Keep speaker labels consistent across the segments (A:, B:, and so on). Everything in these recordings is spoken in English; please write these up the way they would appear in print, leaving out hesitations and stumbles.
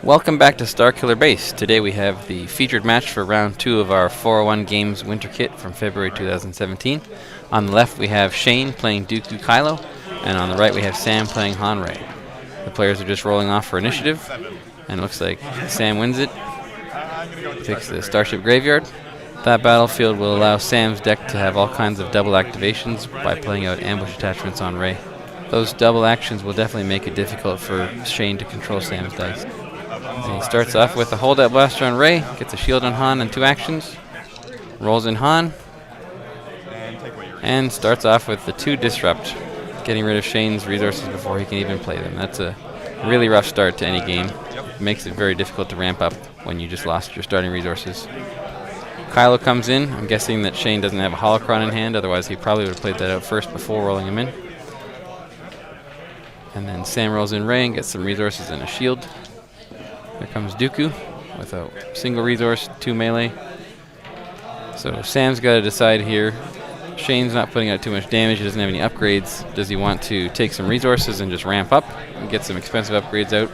A: Welcome back to Starkiller Base. Today we have the featured match for round 2 of our 401 Games Winter Kit from February 2017. On the left we have Shane playing eKylo, and on the right we have Sam playing eRey. The players are just rolling off for initiative, and it looks like Sam wins it. Takes the Starship Graveyard. That battlefield will allow Sam's deck to have all kinds of double activations by playing out ambush attachments on Ray. Those double actions will definitely make it difficult for Shane to control Sam's dice. And he starts off with a holdout blaster on Ray, gets a shield on Han and 2 actions, rolls in Han, and starts off with the 2 disrupt, getting rid of Shane's resources before he can even play them. That's a really rough start to any game. It makes it very difficult to ramp up when you just lost your starting resources. eKylo comes in. I'm guessing that Shane doesn't have a holocron in hand, otherwise he probably would have played that out first before rolling him in. And then Sam rolls in Ray and gets some resources and a shield. Here comes eDooku with a single resource, 2 melee. So Sam's got to decide here. Shane's not putting out too much damage, he doesn't have any upgrades. Does he want to take some resources and just ramp up and get some expensive upgrades out?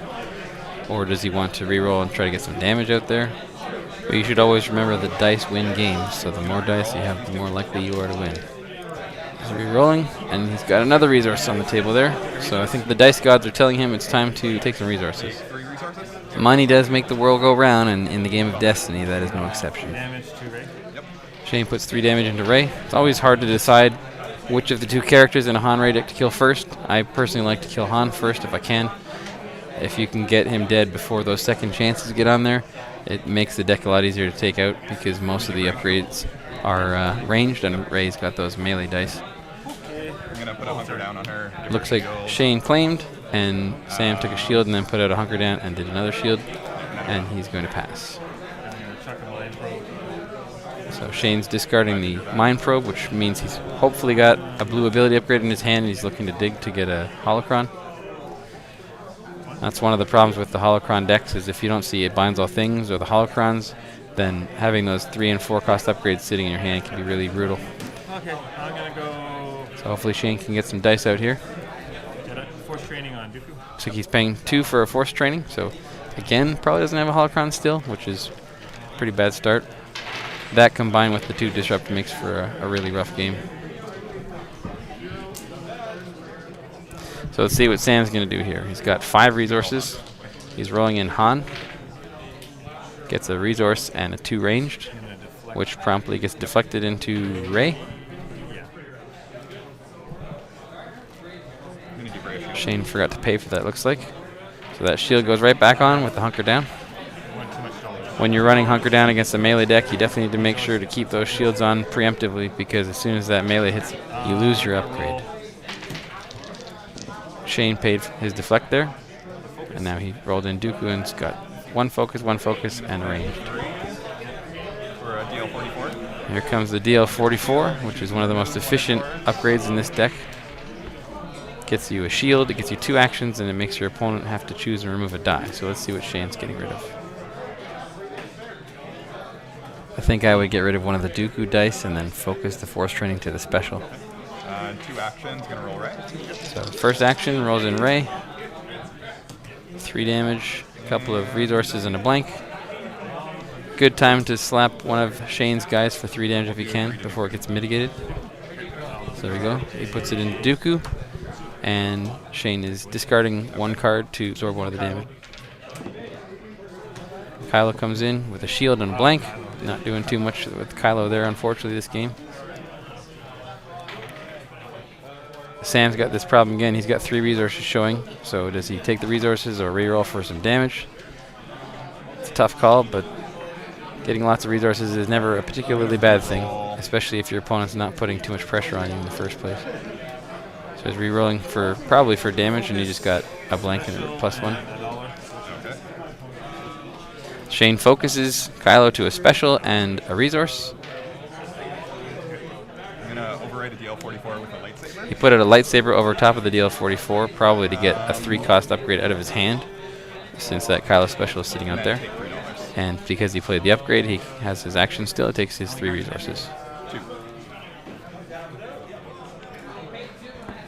A: Or does he want to reroll and try to get some damage out there? But you should always remember that dice win games, so the more dice you have, the more likely you are to win. He's re-rolling, and he's got another resource on the table there. So I think the dice gods are telling him it's time to take some resources. Money does make the world go round, and in the game of Destiny, that is no exception. Shane puts 3 damage into Ray. It's always hard to decide which of the 2 characters in a Han-Ray deck to kill first. I personally like to kill Han first if I can. If you can get him dead before those second chances get on there, it makes the deck a lot easier to take out because most of the upgrades are ranged, and Ray's got those melee dice.
B: I'm gonna put a hunker down on her.
A: Looks like Shane claimed, and Sam took a shield and then put out a hunker down and did another shield, and he's going to pass. So Shane's discarding the Mind Probe, which means he's hopefully got a blue ability upgrade in his hand, and he's looking to dig to get a holocron. That's one of the problems with the holocron decks, is if you don't see it binds all things or the holocrons, then having those 3 and 4 cost upgrades sitting in your hand can be really brutal.
C: Okay, I'm gonna go.
A: So hopefully Shane can get some dice out here.
C: Get a force training on eDooku.
A: Looks like he's paying 2 for a force training, so again, probably doesn't have a holocron still, which is a pretty bad start. That combined with the 2 disrupt makes for a really rough game. So let's see what Sam's going to do here. He's got 5 resources. He's rolling in Han. Gets a resource and a 2 ranged, which promptly gets deflected into Ray. Shane forgot to pay for that, looks like. So that shield goes right back on with the hunker down. When you're running hunker down against a melee deck, you definitely need to make sure to keep those shields on preemptively, because as soon as that melee hits, you lose your upgrade. Shane paid his deflect there, and now he rolled in eDooku and's got 1 focus, and ranged.
B: For a DL44.
A: Here comes the DL44, which is one of the most efficient upgrades in this deck. Gets you a shield, it gets you 2 actions, and it makes your opponent have to choose and remove a die. So let's see what Shane's getting rid of. I think I would get rid of one of the eDooku dice and then focus the force training to the special.
B: 2 actions, gonna roll Ray.
A: So first action, rolls in Ray. 3 damage, a couple of resources and a blank. Good time to slap one of Shane's guys for 3 damage if he can before it gets mitigated. So there we go. He puts it in eDooku, and Shane is discarding 1 card to absorb 1 of the damage. eKylo comes in with a shield and a blank. Not doing too much with eKylo there, unfortunately, this game. Sam's got this problem again. He's got 3 resources showing. So does he take the resources or reroll for some damage? It's a tough call, but getting lots of resources is never a particularly bad thing, especially if your opponent's not putting too much pressure on you in the first place. So he's rerolling for probably for damage, and he just got a blank and a +1. Shane focuses eKylo to a special and a resource.
B: I'm gonna override a DL44 with a lightsaber.
A: He put out a lightsaber over top of the DL44, probably to get a 3 cost upgrade out of his hand, since that eKylo special is sitting out there. And because he played the upgrade, he has his action still. It takes his 3 resources.
B: 2.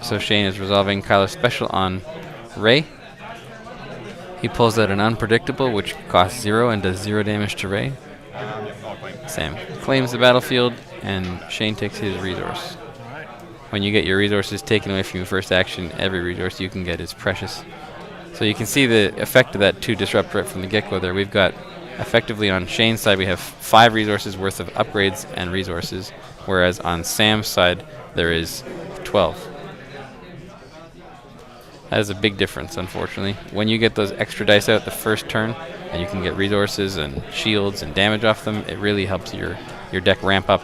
A: So Shane is resolving eKylo's special on Ray. He pulls out an unpredictable, which costs 0 and does 0 damage to Ray.
B: Yep, I'll claim.
A: Sam claims the battlefield, and Shane takes his resource.
C: Alright.
A: When you get your resources taken away from your first action, every resource you can get is precious. So you can see the effect of that 2 disrupt right from the get-go there. We've got, effectively on Shane's side, we have 5 resources worth of upgrades and resources, whereas on Sam's side, there is 12. That is a big difference, unfortunately. When you get those extra dice out the first turn, and you can get resources and shields and damage off them, it really helps your deck ramp up.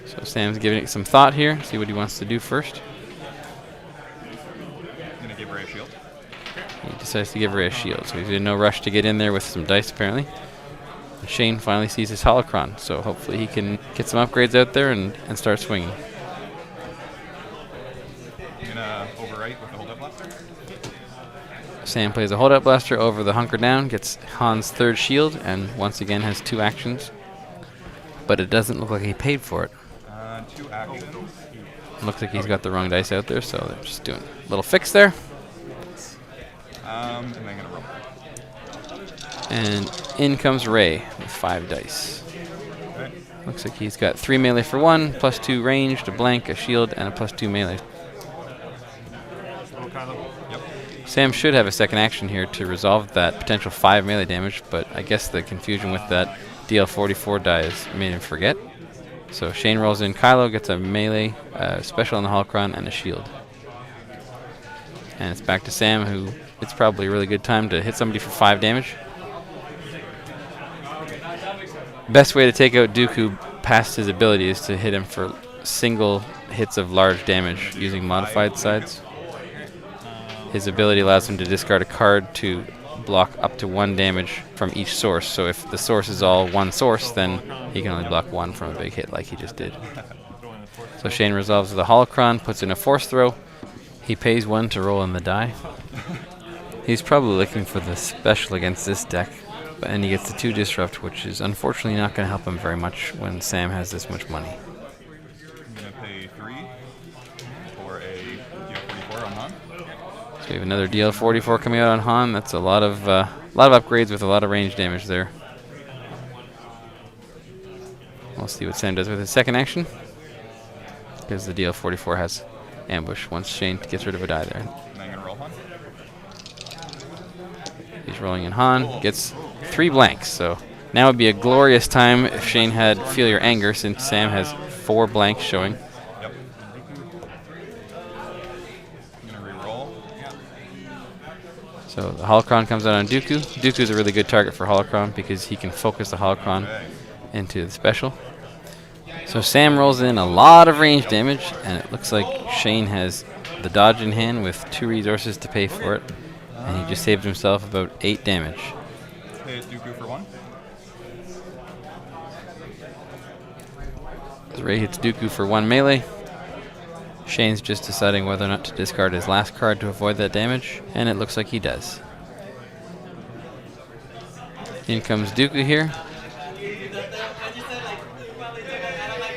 A: So Sam's giving it some thought here, see what he wants to do first.
B: I'm gonna give Ray a shield.
A: He decides to give Ray a shield, so he's in no rush to get in there with some dice, apparently. And Shane finally sees his holocron, so hopefully he can get some upgrades out there and start swinging.
B: I'm gonna overwrite with the hold-up blaster.
A: Sam plays a hold-up blaster over the hunker down, gets Han's 3rd shield, and once again has 2 actions. But it doesn't look like he paid for it.
B: 2 actions.
A: Looks like he's got the wrong dice out there, so they're just doing a little fix there.
B: And then gonna roll.
A: And in comes Ray with 5 dice.
B: Okay.
A: Looks like he's got 3 melee for 1, +2 ranged, a blank, a shield, and a +2 melee.
C: eKylo.
B: Yep.
A: Sam should have a second action here to resolve that potential 5 melee damage, but I guess the confusion with that DL44 die has made him forget. So Shane rolls in Kylo, gets a melee, special on the holocron, and a shield. And it's back to Sam, who it's probably a really good time to hit somebody for 5 damage. Best way to take out Dooku past his ability is to hit him for single hits of large damage using modified sides. His ability allows him to discard a card to block up to 1 damage from each source. So if the source is all 1 source, then he can only block 1 from a big hit like he just did. So Shane resolves with a holocron, puts in a force throw. He pays 1 to roll in the die. He's probably looking for the special against this deck, and he gets the 2 disrupt, which is unfortunately not going to help him very much when Sam has this much money.
B: I'm gonna pay 3 for a DL44 on Han.
A: So we have another DL44 coming out on Han. That's a lot of upgrades with a lot of range damage there. We'll see what Sam does with his second action, because the DL44 has ambush once Shane gets rid of a die there.
B: And I'm gonna roll Han.
A: He's rolling in Han, gets 3 blanks, so now would be a glorious time if Shane had Feel Your Anger, since Sam has 4 blanks showing.
B: Yep. I'm gonna re-roll.
A: So the holocron comes out on Dooku. Dooku's a really good target for holocron because he can focus the holocron
B: Okay.
A: into the special. So Sam rolls in a lot of range damage, and it looks like Shane has the dodge in hand with 2 resources to pay for it, and he just saved himself about 8 damage.
B: Pay Dooku for 1.
A: As Ray hits Dooku for 1 melee. Shane's just deciding whether or not to discard his last card to avoid that damage, and it looks like he does. In comes Dooku here.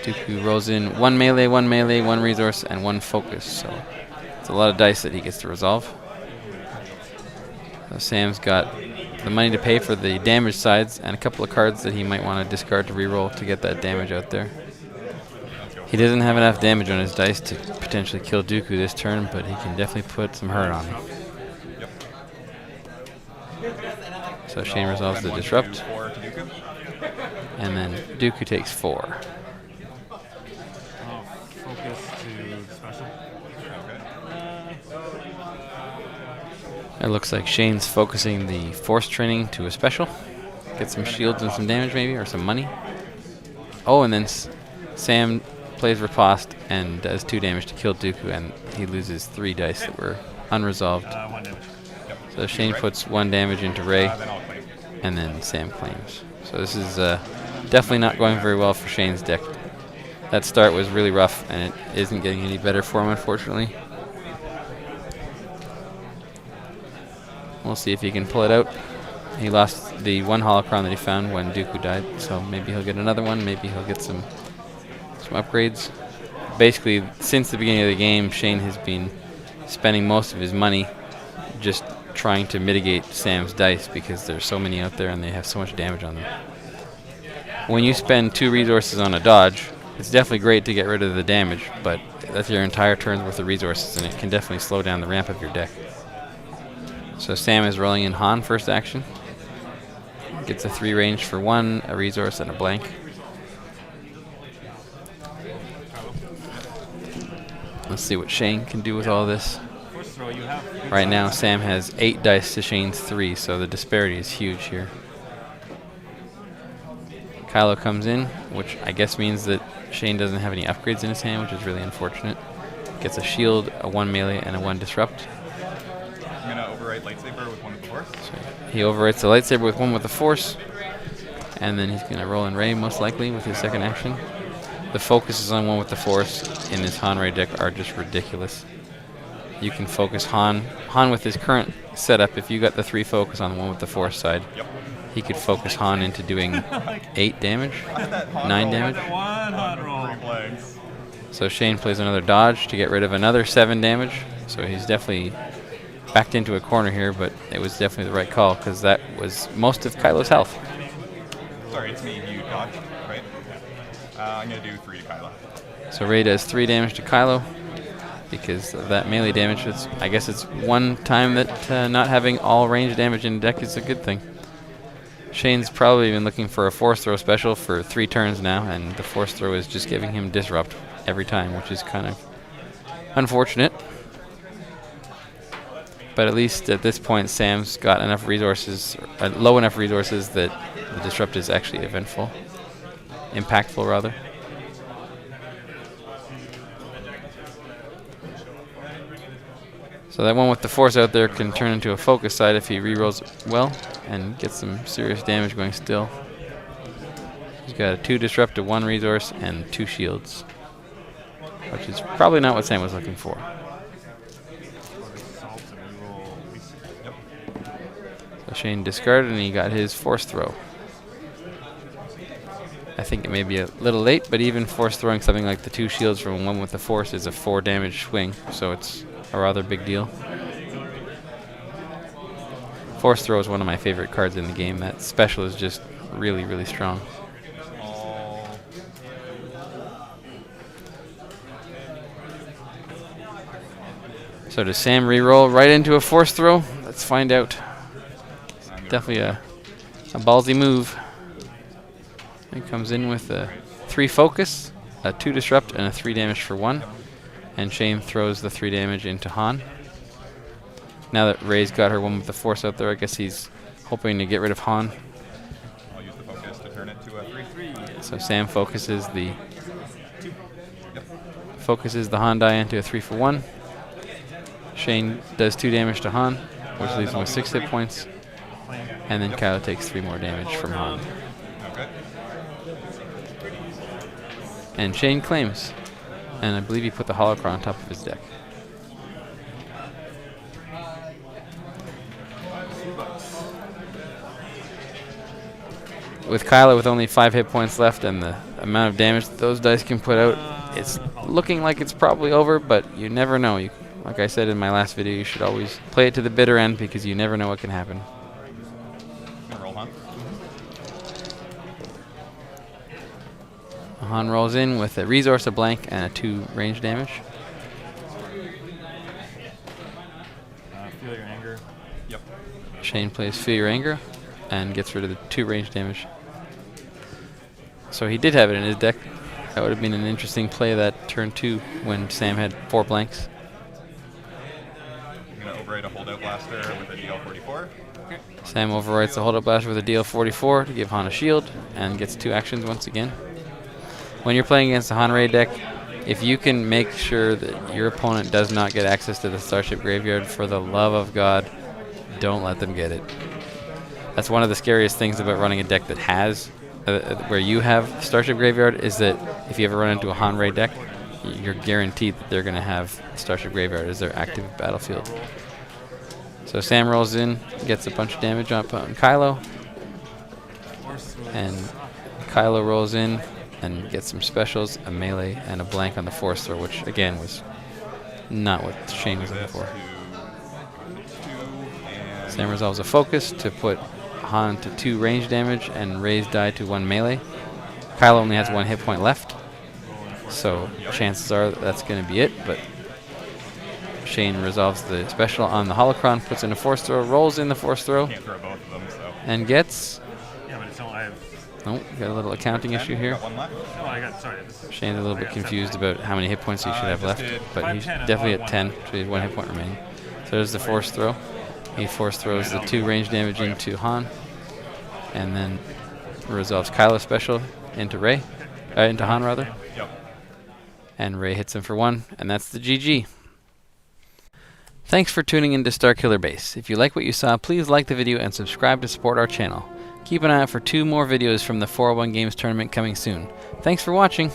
A: Dooku rolls in 1 melee, 1 resource, and 1 focus, so it's a lot of dice that he gets to resolve. So Sam's got the money to pay for the damage sides and a couple of cards that he might want to discard to reroll to get that damage out there. He doesn't have enough damage on his dice to potentially kill Dooku this turn, but he can definitely put some hurt on him. So Shane resolves the disrupt,
B: 4 to Dooku.
A: and then Dooku takes 4.
C: Focus to special.
A: It looks like Shane's focusing the force training to a special. Get some shields and some damage maybe, or some money. Oh, and then Sam plays riposte and does 2 damage to kill Dooku, and he loses 3 dice that were unresolved.
C: 1 damage.
A: So Shane puts 1 damage into Ray,
B: Then I'll claim.
A: and then Sam claims. So this is definitely not going very well for Shane's deck. That start was really rough, and it isn't getting any better for him, unfortunately. We'll see if he can pull it out. He lost the 1 holocron that he found when Dooku died, so maybe he'll get another one. Maybe he'll get some upgrades. Basically, since the beginning of the game, Shane has been spending most of his money just trying to mitigate Sam's dice because there's so many out there and they have so much damage on them. When you spend 2 resources on a dodge, it's definitely great to get rid of the damage, but that's your entire turn's worth of resources, and it can definitely slow down the ramp of your deck. So Sam is rolling in Han first action. Gets a 3 range for 1, a resource, and a blank. Let's see what Shane can do with all this. Right now, Sam has 8 dice to Shane's 3, so the disparity is huge here. eKylo comes in, which I guess means that Shane doesn't have any upgrades in his hand, which is really unfortunate. Gets a shield, a 1 melee, and a 1 disrupt.
B: I'm going to overwrite lightsaber with 1 with the force.
A: So he overwrites the lightsaber with 1 with the force, and then he's going to roll in Rey most likely with his second action. The focuses on 1 with the force in this Han Rey deck are just ridiculous. You can focus Han with his current setup. If you got the 3 focus on the 1 with the force side, he could focus Han into doing 8 damage, 9 damage. So Shane plays another dodge to get rid of another 7 damage. So he's definitely backed into a corner here, but it was definitely the right call because that was most of Kylo's health.
B: Sorry, it's me. You dodged, right? I'm going to do 3 to Kylo.
A: So Rey does 3 damage to Kylo because of that melee damage. I guess it's one time that not having all range damage in the deck is a good thing. Shane's probably been looking for a force throw special for 3 turns now, and the force throw is just giving him disrupt every time, which is kind of unfortunate. But at least at this point, Sam's got enough resources, low enough resources that the disrupt is actually eventful, impactful rather. So that 1 with the force out there can turn into a focus side if he rerolls well and gets some serious damage going still. He's got a 2 disrupt, a 1 resource, and 2 shields, which is probably not what Sam was looking for. So Shane discarded and he got his force throw. I think it may be a little late, but even force throwing something like the 2 shields from 1 with the force is a 4 damage swing, so it's a rather big deal. Force throw is one of my favorite cards in the game. That special is just really, really strong. So does Sam reroll right into a force throw? Let's find out. Definitely a ballsy move. He comes in with a 3 focus, a 2 disrupt, and a 3 damage for 1. And Shane throws the 3 damage into Han. Now that Rey's got her 1 with the force out there, I guess he's hoping to get rid of Han.
B: I'll use the focus to turn it to a 3/3.
A: So Sam focuses the Han die into a 3 for 1. Shane does 2 damage to Han, which leaves him with 6 hit points. And then eKylo takes 3 more damage from Han.
B: Okay.
A: And Shane claims. And I believe he put the holocron on top of his deck. With eKylo with only 5 hit points left and the amount of damage that those dice can put out, it's looking like it's probably over, but you never know. Like I said in my last video, you should always play it to the bitter end because you never know what can happen.
B: Roll Han.
A: Han rolls in with a resource, a blank, and a 2 range damage.
C: Feel your anger.
B: Yep.
A: Shane plays Feel Your Anger and gets rid of the 2 range damage. So he did have it in his deck. That would have been an interesting play that turn 2 when Sam had 4 blanks.
B: I'm going to overwrite a holdout blaster with a DL44.
A: Sam overwrites the holdout blaster with a DL44 to give Han a shield and gets 2 actions once again. When you're playing against a Han Rey deck, if you can make sure that your opponent does not get access to the Starship Graveyard, for the love of God, don't let them get it. That's one of the scariest things about running a deck that has, where you have Starship Graveyard, is that if you ever run into a Han Rey deck, you're guaranteed that they're going to have Starship Graveyard as their active battlefield. So Sam rolls in, gets a bunch of damage on eKylo, and eKylo rolls in and gets some specials, a melee, and a blank on the force throw, which again was Not what Shane was looking
B: This
A: for.
B: to 2 and
A: Sam resolves a focus to put Han to 2 range damage and Rey's die to 1 melee. Kylo only has 1 hit point left, so chances are that's going to be it, but Shane resolves the special on the holocron, puts in a force throw, rolls in the force throw,
B: can't throw both of them, so.
A: and gets...
C: Yeah, but it's only I have.
A: Oh, got a little accounting issue here.
B: Got 1 left.
C: No, I got. Sorry. This is,
A: Shane's a little
C: I
A: bit
C: got
A: confused
C: 7.
A: about how many hit points he should have
B: just
A: left,
B: did
A: but he's
C: 5, 10, and
A: definitely
C: one
A: at 10,
C: left.
A: so he has 1 hit point remaining. So there's the force throw. He force throws the 2 range damage into Han, and then resolves Kylo special into Rey, into Han rather,
B: Yep.
A: and Rey hits him for 1, and that's the GG. Thanks for tuning in to Starkiller Base. If you like what you saw, please like the video and subscribe to support our channel. Keep an eye out for 2 more videos from the 401 Games tournament coming soon. Thanks for watching.